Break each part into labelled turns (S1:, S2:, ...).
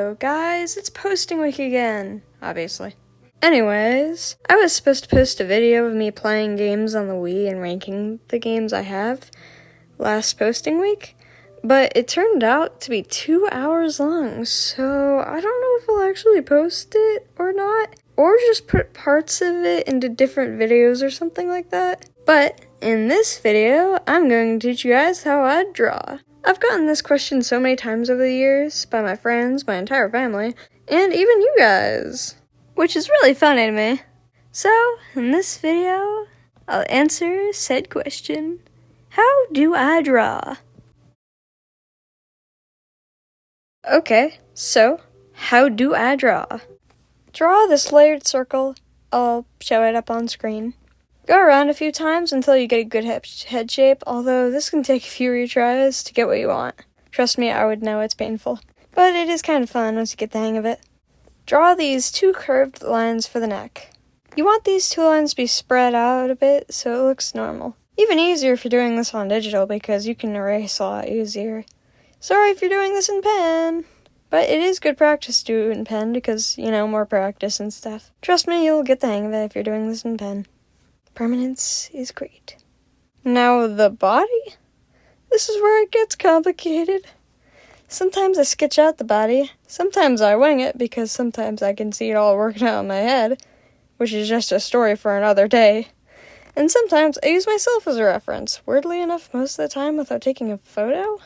S1: So, guys, it's posting week again, obviously. Anyways, I was supposed to post a video of me playing games on the Wii and ranking the games I have last posting week, but it turned out to be 2 hours long, so I don't know if I'll actually post it or not, or just put parts of it into different videos or something like that. But in this video, I'm going to teach you guys how I draw. I've gotten this question so many times over the years by my friends, my entire family, and even you guys, which is really funny to me. So, in this video, I'll answer said question. How do I draw? Okay, so, how do I draw? Draw this layered circle. I'll show it up on screen. Go around a few times until you get a good head shape, although this can take a few retries to get what you want. Trust me, I would know it's painful. But it is kind of fun once you get the hang of it. Draw these 2 curved lines for the neck. You want these 2 lines to be spread out a bit so it looks normal. Even easier if you're doing this on digital because you can erase a lot easier. Sorry if you're doing this in pen, but it is good practice to do it in pen because, more practice and stuff. Trust me, you'll get the hang of it if you're doing this in pen. Permanence is great. Now the body? This is where it gets complicated. Sometimes I sketch out the body, sometimes I wing it because sometimes I can see it all working out in my head, which is just a story for another day. And sometimes I use myself as a reference, weirdly enough most of the time without taking a photo.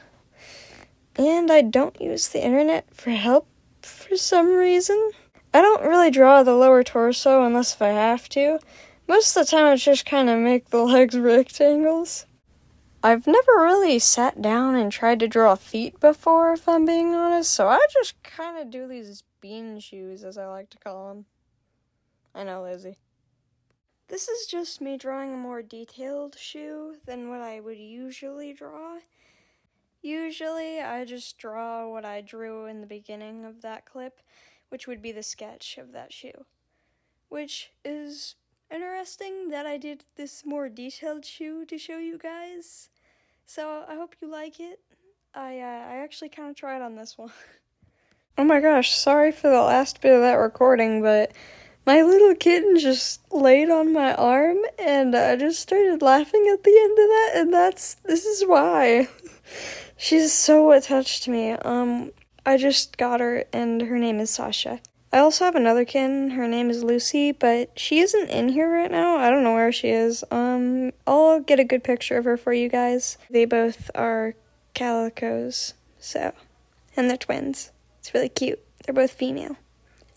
S1: And I don't use the internet for help for some reason. I don't really draw the lower torso unless if I have to. Most of the time, it's just kind of make the legs rectangles. I've never really sat down and tried to draw feet before, if I'm being honest, so I just kind of do these bean shoes, as I like to call them. I know, lazy. This is just me drawing a more detailed shoe than what I would usually draw. Usually, I just draw what I drew in the beginning of that clip, which would be the sketch of that shoe, which is interesting that I did this more detailed shoe to show you guys. So I hope you like it. I actually kind of tried on this one. Oh my gosh, sorry for the last bit of that recording, but my little kitten just laid on my arm and I just started laughing at the end of that, and this is why. She's so attached to me. I just got her and her name is Sasha. I also have another kitten, her name is Lucy, but she isn't in here right now. I don't know where she is. I'll get a good picture of her for you guys. They both are calicos, and they're twins. It's really cute. They're both female.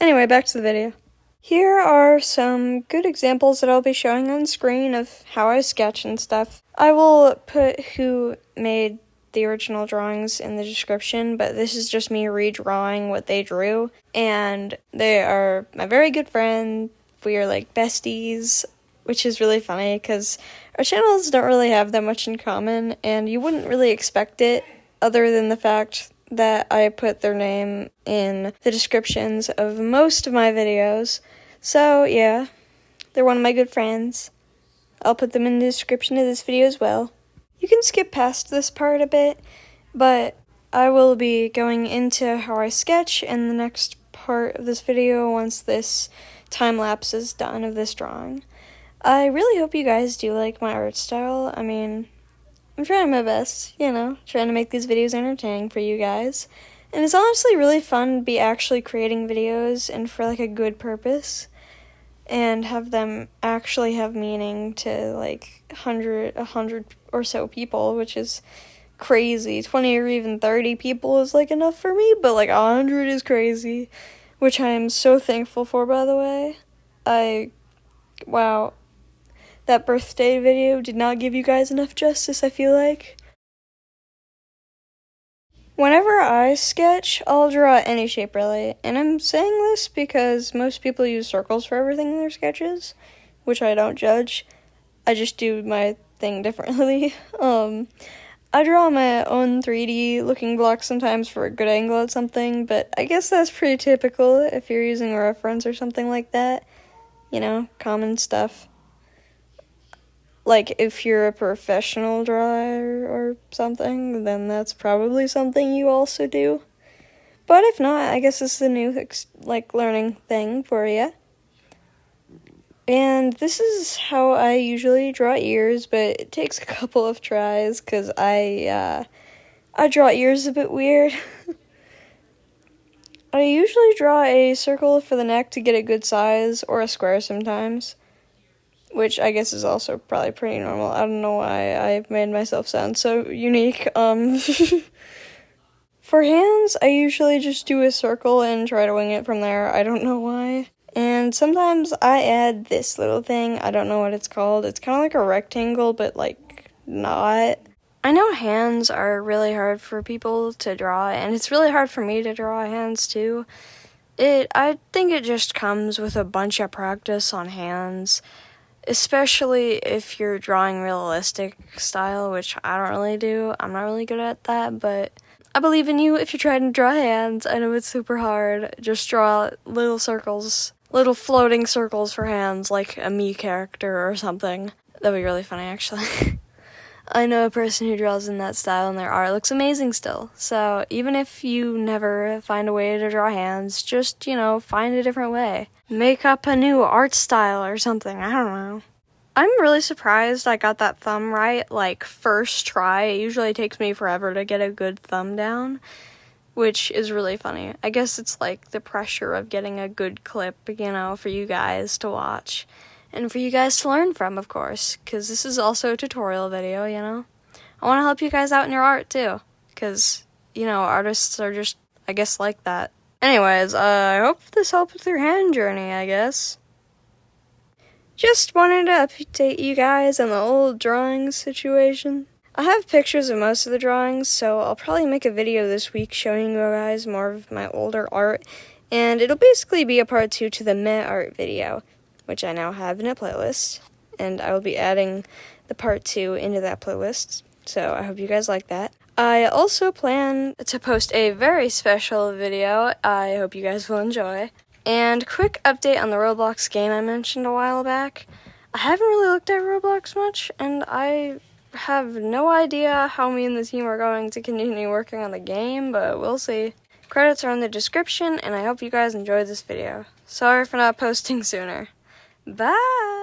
S1: Anyway, back to the video. Here are some good examples that I'll be showing on screen of how I sketch and stuff. I will put who made the original drawings in the description, but this is just me redrawing what they drew, and they are my very good friend. We are like besties, which is really funny because our channels don't really have that much in common, and you wouldn't really expect it other than the fact that I put their name in the descriptions of most of my videos. So yeah, they're one of my good friends. I'll put them in the description of this video as well. You can skip past this part a bit, but I will be going into how I sketch in the next part of this video once this time lapse is done of this drawing. I really hope you guys do like my art style. I mean, I'm trying my best, trying to make these videos entertaining for you guys. And it's honestly really fun to be actually creating videos and for like a good purpose, and have them actually have meaning to like 100 or so people, which is crazy. 20 or even 30 people is like enough for me, but like 100 is crazy, which I am so thankful for, by the way. Wow, that birthday video did not give you guys enough justice, I feel like. Whenever I sketch, I'll draw any shape really, and I'm saying this because most people use circles for everything in their sketches, which I don't judge. I just do my thing differently. I draw my own 3D looking blocks sometimes for a good angle at something, but I guess that's pretty typical if you're using a reference or something like that. Common stuff. Like, if you're a professional drawer or something, then that's probably something you also do. But if not, I guess this is a new, learning thing for you. And this is how I usually draw ears, but it takes a couple of tries, because I draw ears a bit weird. I usually draw a circle for the neck to get a good size, or a square sometimes, which I guess is also probably pretty normal. I don't know why I made myself sound so unique. For hands, I usually just do a circle and try to wing it from there. I don't know why. And sometimes I add this little thing. I don't know what it's called. It's kind of like a rectangle, but not. I know hands are really hard for people to draw, and it's really hard for me to draw hands too. I think it just comes with a bunch of practice on hands, especially if you're drawing realistic style, which I don't really do. I'm not really good at that, but I believe in you if you're trying to draw hands. I know it's super hard. Just draw little circles, little floating circles for hands, like a me character or something. That'd be really funny, actually. I know a person who draws in that style and their art looks amazing still. So even if you never find a way to draw hands, just, find a different way. Make up a new art style or something, I don't know. I'm really surprised I got that thumb right, first try. It usually takes me forever to get a good thumb down, which is really funny. I guess it's the pressure of getting a good clip, for you guys to watch. And for you guys to learn from, of course, because this is also a tutorial video, I want to help you guys out in your art, too, because, artists are just, I guess, like that. Anyways, I hope this helped with your hand journey, I guess. Just wanted to update you guys on the old drawing situation. I have pictures of most of the drawings, so I'll probably make a video this week showing you guys more of my older art, and it'll basically be a part 2 to the Meh art video, which I now have in a playlist, and I will be adding the part 2 into that playlist, so I hope you guys like that. I also plan to post a very special video I hope you guys will enjoy. And quick update on the Roblox game I mentioned a while back. I haven't really looked at Roblox much, and I have no idea how me and the team are going to continue working on the game, but we'll see. Credits are in the description, and I hope you guys enjoyed this video. Sorry for not posting sooner. Bye!